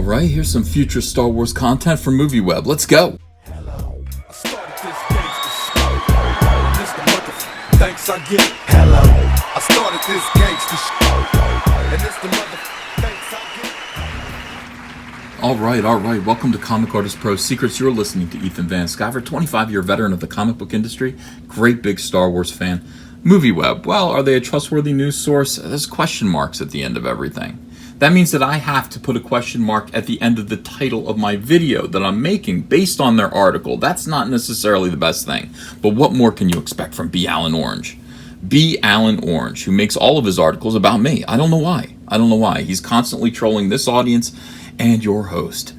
All right, here's some future Star Wars content from MovieWeb. Let's go. Hello. I started this gangster shit. This the motherfucking thanks I get. Hello. I started this gangster shit. And this the motherfucking thanks I get. All right. Welcome to Comic Artist Pro Secrets. You're listening to Ethan Van Sciver, 25-year veteran of the comic book industry, great big Star Wars fan. MovieWeb, well, are they a trustworthy news source? There's question marks at the end of everything. That means that I have to put a question mark at the end of the title of my video that I'm making based on their article. That's not necessarily the best thing. But what more can you expect from B. Allen Orange? B. Allen Orange, who makes all of his articles about me. I don't know why. He's constantly trolling this audience and your host,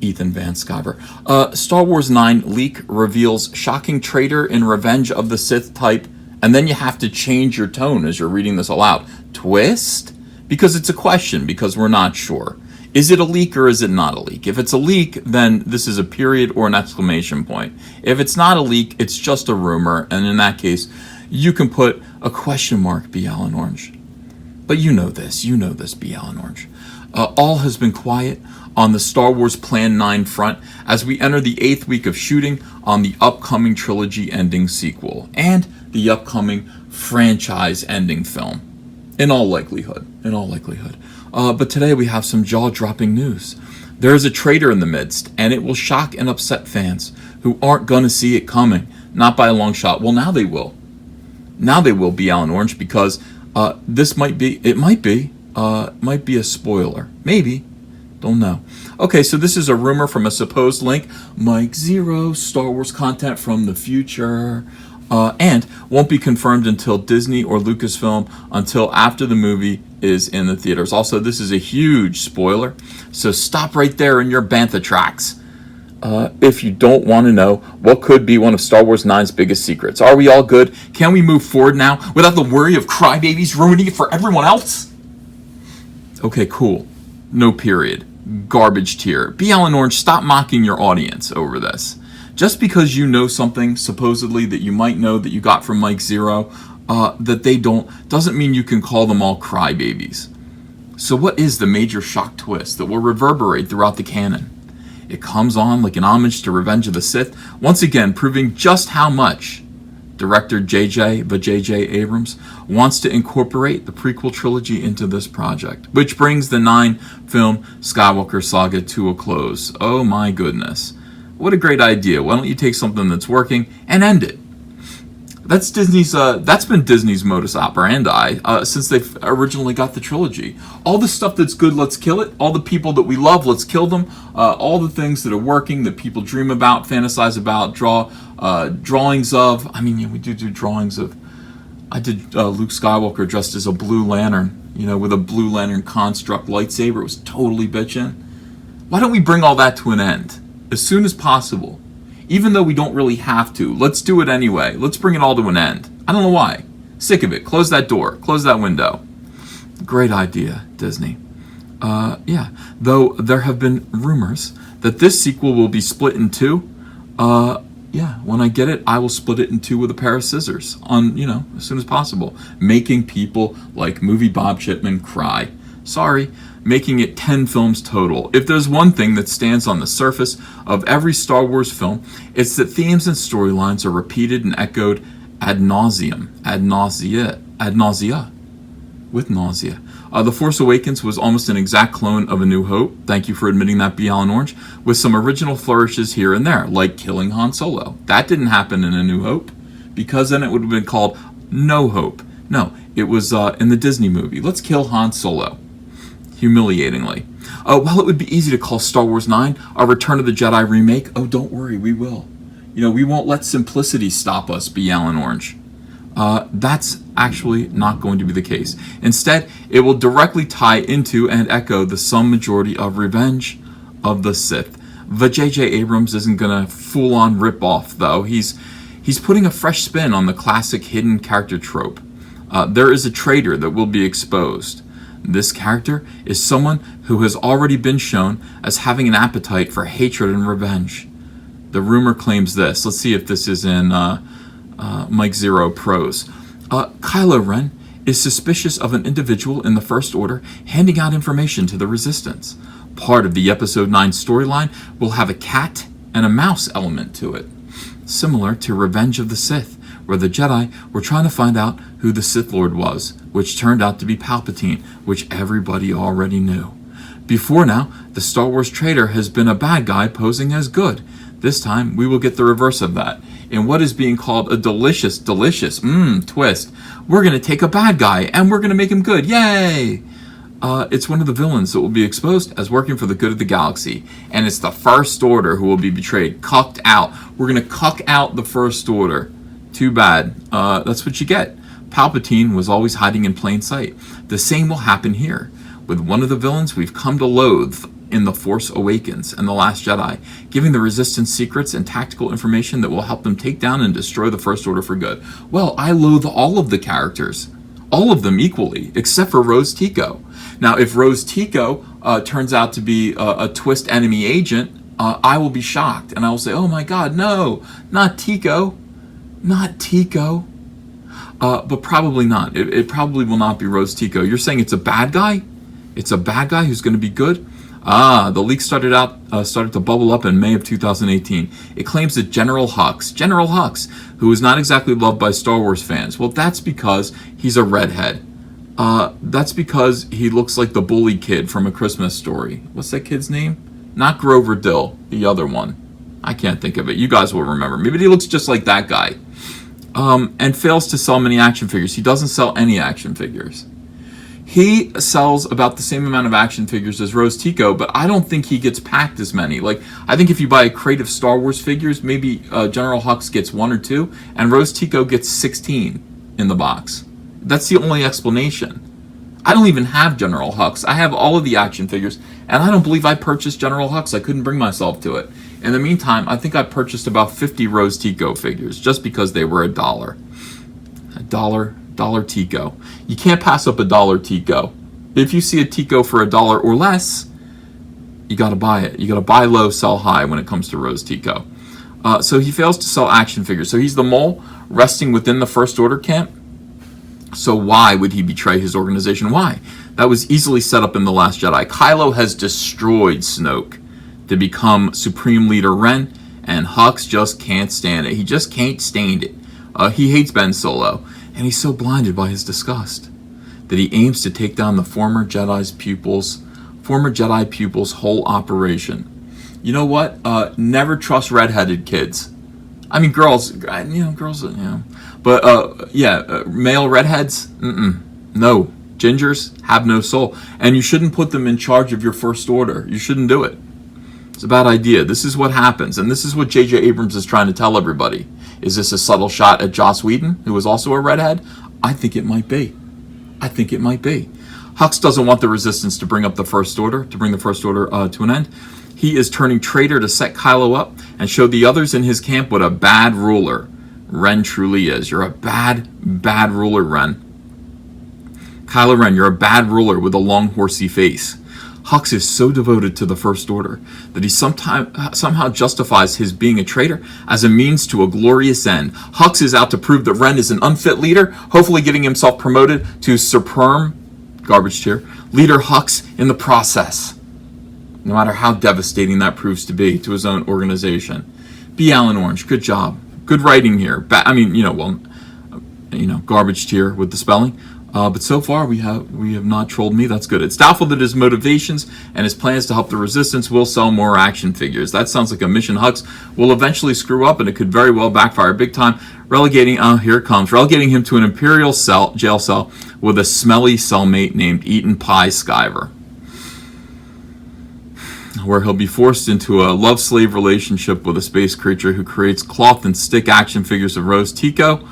Ethan Van Sciver. Star Wars 9 leak reveals shocking traitor in Revenge of the Sith type, and then you have to change your tone as you're reading this aloud. Twist? Because it's a question, because we're not sure. Is it a leak or is it not a leak? If it's a leak, then this is a period or an exclamation point. If it's not a leak, it's just a rumor, and in that case, you can put a question mark, B. Allen Orange. But you know this, B. Allen Orange. All has been quiet on the Star Wars Plan 9 front as we enter the 8th week of shooting on the upcoming trilogy ending sequel and the upcoming franchise ending film. In all likelihood. But today we have some jaw-dropping news. There is a traitor in the midst, and it will shock and upset fans who aren't going to see it coming. Not by a long shot. Well, now they will. Now they will, B. Allen Orange, because this might be a spoiler. Maybe. Don't know. Okay, so this is a rumor from a supposed link. Mike Zero, Star Wars content from the future. And won't be confirmed until Disney or Lucasfilm until after the movie is in the theaters. Also, this is a huge spoiler, so stop right there in your bantha tracks if you don't want to know what could be one of Star Wars 9's biggest secrets. Are we all good? Can we move forward now without the worry of crybabies ruining it for everyone else? Okay, cool. No period. Garbage tier. B. Allen Orange, stop mocking your audience over this. Just because you know something, supposedly, that you might know that you got from Mike Zero, that they don't, doesn't mean you can call them all crybabies. So what is the major shock twist that will reverberate throughout the canon? It comes on like an homage to Revenge of the Sith, once again proving just how much director J.J. Abrams wants to incorporate the prequel trilogy into this project, which brings the 9-film Skywalker saga to a close. Oh my goodness. What a great idea. Why don't you take something that's working and end it? That's been Disney's modus operandi since they originally got the trilogy. All the stuff that's good, let's kill it. All the people that we love, let's kill them. All the things that are working, that people dream about, fantasize about, draw drawings of. I mean, we do drawings of. I did Luke Skywalker dressed as a Blue Lantern, with a Blue Lantern construct lightsaber. It was totally bitchin'. Why don't we bring all that to an end as soon as possible? Even though we don't really have to, let's do it anyway. Let's bring it all to an end. I don't know why. Sick of it. Close that door. Close that window. Great idea, Disney. Though there have been rumors that this sequel will be split in two. When I get it, I will split it in two with a pair of scissors as soon as possible. Making people like movie Bob Chipman cry. Sorry. Making it 10 films total. If there's one thing that stands on the surface of every Star Wars film, it's that themes and storylines are repeated and echoed ad nauseum. With nausea. The Force Awakens was almost an exact clone of A New Hope. Thank you for admitting that, B. Allen Orange. With some original flourishes here and there, like killing Han Solo. That didn't happen in A New Hope, because then it would have been called No Hope. No, it was in the Disney movie. Let's kill Han Solo. Humiliatingly. While it would be easy to call Star Wars 9 a Return of the Jedi remake, don't worry, we will. We won't let simplicity stop us, B. Allen Orange. That's actually not going to be the case. Instead, it will directly tie into and echo the sum majority of Revenge of the Sith. But J.J. Abrams isn't going to full-on rip off, though. He's putting a fresh spin on the classic hidden character trope. There is a traitor that will be exposed. This character is someone who has already been shown as having an appetite for hatred and revenge. The rumor claims this. Let's see if this is in Mike Zero prose. Kylo Ren is suspicious of an individual in the First Order handing out information to the Resistance. Part of the Episode 9 storyline will have a cat and a mouse element to it, similar to Revenge of the Sith, where the Jedi were trying to find out who the Sith Lord was, which turned out to be Palpatine, which everybody already knew. Before now, the Star Wars traitor has been a bad guy posing as good. This time, we will get the reverse of that. In what is being called a delicious twist, we're going to take a bad guy and we're going to make him good. Yay! It's one of the villains that will be exposed as working for the good of the galaxy. And it's the First Order who will be betrayed. Cucked out. We're going to cuck out the First Order. Too bad. That's what you get. Palpatine was always hiding in plain sight. The same will happen here. With one of the villains we've come to loathe in The Force Awakens and The Last Jedi, giving the Resistance secrets and tactical information that will help them take down and destroy the First Order for good. Well, I loathe all of the characters. All of them equally, except for Rose Tico. Now, if Rose Tico turns out to be a twist enemy agent, I will be shocked. And I will say, oh my God, no, not Tico. Not Tico. But probably not. It probably will not be Rose Tico. You're saying it's a bad guy? It's a bad guy who's going to be good? The leak started to bubble up in May of 2018. It claims that General Hux, who is not exactly loved by Star Wars fans, well, that's because he's a redhead. That's because he looks like the bully kid from A Christmas Story. What's that kid's name? Not Grover Dill, the other one. I can't think of it. You guys will remember me, but he looks just like that guy. And fails to sell many action figures. He doesn't sell any action figures. He sells about the same amount of action figures as Rose Tico, but I don't think he gets packed as many. Like, I think if you buy a crate of Star Wars figures, maybe General Hux gets 1 or 2, and Rose Tico gets 16 in the box. That's the only explanation. I don't even have General Hux. I have all of the action figures, and I don't believe I purchased General Hux. I couldn't bring myself to it. In the meantime, I think I purchased about 50 Rose Tico figures, just because they were $1. $1 Tico. You can't pass up $1 Tico. If you see a Tico for $1 or less, you got to buy it. You got to buy low, sell high when it comes to Rose Tico. So he fails to sell action figures. So he's the mole resting within the First Order camp. So why would he betray his organization? Why? That was easily set up in The Last Jedi. Kylo has destroyed Snoke to become Supreme Leader Ren, and Hux just can't stand it. He just can't stand it. He hates Ben Solo, and he's so blinded by his disgust that he aims to take down the former Jedi pupil's whole operation. You know what? Never trust redheaded kids. I mean, girls, but male redheads, no. Gingers have no soul, and you shouldn't put them in charge of your First Order. You shouldn't do it. It's a bad idea. This is what happens, and this is what J.J. Abrams is trying to tell everybody. Is this a subtle shot at Joss Whedon, who is also a redhead? I think it might be. Hux doesn't want the Resistance to bring the First Order to an end. He is turning traitor to set Kylo up and show the others in his camp what a bad ruler Ren truly is. You're a bad ruler, Ren. Kylo Ren, you're a bad ruler with a long horsey face. Hux is so devoted to the First Order that he somehow justifies his being a traitor as a means to a glorious end. Hux is out to prove that Ren is an unfit leader, hopefully getting himself promoted to Supreme, garbage tier, Leader Hux in the process. No matter how devastating that proves to be to his own organization. B. Alan Orange, good job. Good writing here. Garbage tier with the spelling. But so far, we have not trolled me. That's good. It's doubtful that his motivations and his plans to help the Resistance will sell more action figures. That sounds like a mission Hux will eventually screw up, and it could very well backfire big time, relegating him to an Imperial jail cell with a smelly cellmate named Eaten Pie Skyver, where he'll be forced into a love-slave relationship with a space creature who creates cloth and stick action figures of Rose Tico,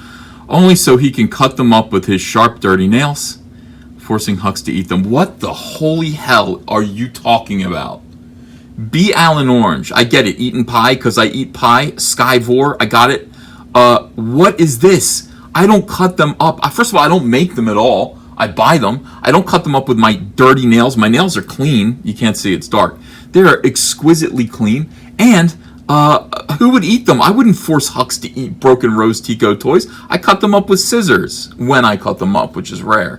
only so he can cut them up with his sharp, dirty nails, forcing Hux to eat them. What the holy hell are you talking about? B. Alan Orange, I get it. Eaten pie because I eat pie. Skyvore, I got it. What is this? I don't cut them up. First of all, I don't make them at all. I buy them. I don't cut them up with my dirty nails. My nails are clean. You can't see, it's dark. They are exquisitely clean. And Who would eat them? I wouldn't force Hux to eat Broken Rose Tico toys. I cut them up with scissors when I cut them up, which is rare.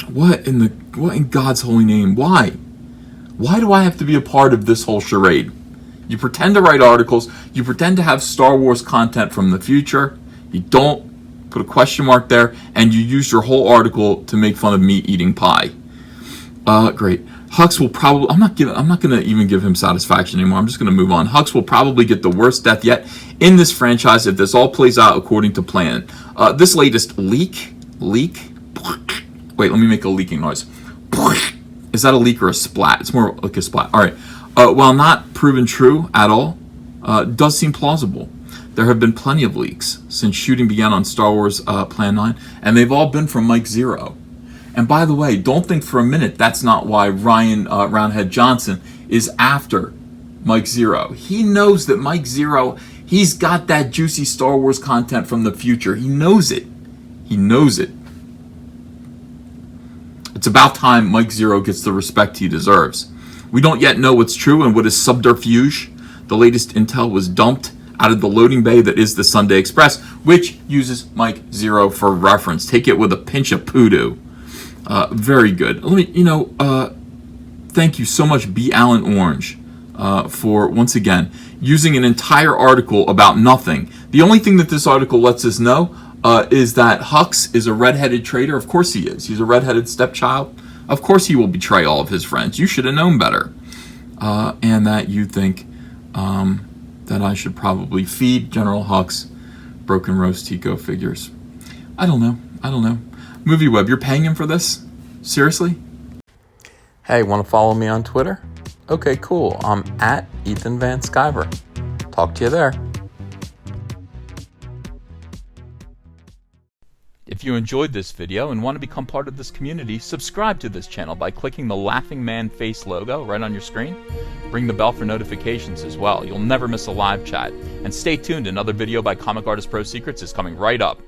What in God's holy name? Why? Why do I have to be a part of this whole charade? You pretend to write articles. You pretend to have Star Wars content from the future. You don't put a question mark there, and you use your whole article to make fun of me eating pie. Great. Hux will probably... I'm not going to even give him satisfaction anymore. I'm just going to move on. Hux will probably get the worst death yet in this franchise if this all plays out according to plan. This latest leak... Wait, let me make a leaking noise. Is that a leak or a splat? It's more like a splat. All right. While not proven true at all, does seem plausible. There have been plenty of leaks since shooting began on Star Wars Plan 9, and they've all been from Mike Zero. And by the way, don't think for a minute that's not why Ryan Roundhead Johnson is after Mike Zero. He knows that Mike Zero, he's got that juicy Star Wars content from the future. He knows it. He knows it. It's about time Mike Zero gets the respect he deserves. We don't yet know what's true and what is subterfuge. The latest intel was dumped out of the loading bay that is the Sunday Express, which uses Mike Zero for reference. Take it with a pinch of poodoo. Very good. Let me, thank you so much, B. Allen Orange, for once again using an entire article about nothing. The only thing that this article lets us know is that Hux is a redheaded traitor. Of course he is. He's a redheaded stepchild. Of course he will betray all of his friends. You should have known better. And that you think that I should probably feed General Hux Broken Rose Tico figures. I don't know. MovieWeb, you're paying him for this? Seriously? Hey, want to follow me on Twitter? Okay, cool. I'm at Ethan Van Sciver. Talk to you there. If you enjoyed this video and want to become part of this community, subscribe to this channel by clicking the laughing man face logo right on your screen. Ring the bell for notifications as well. You'll never miss a live chat. And stay tuned, another video by Comic Artist Pro Secrets is coming right up.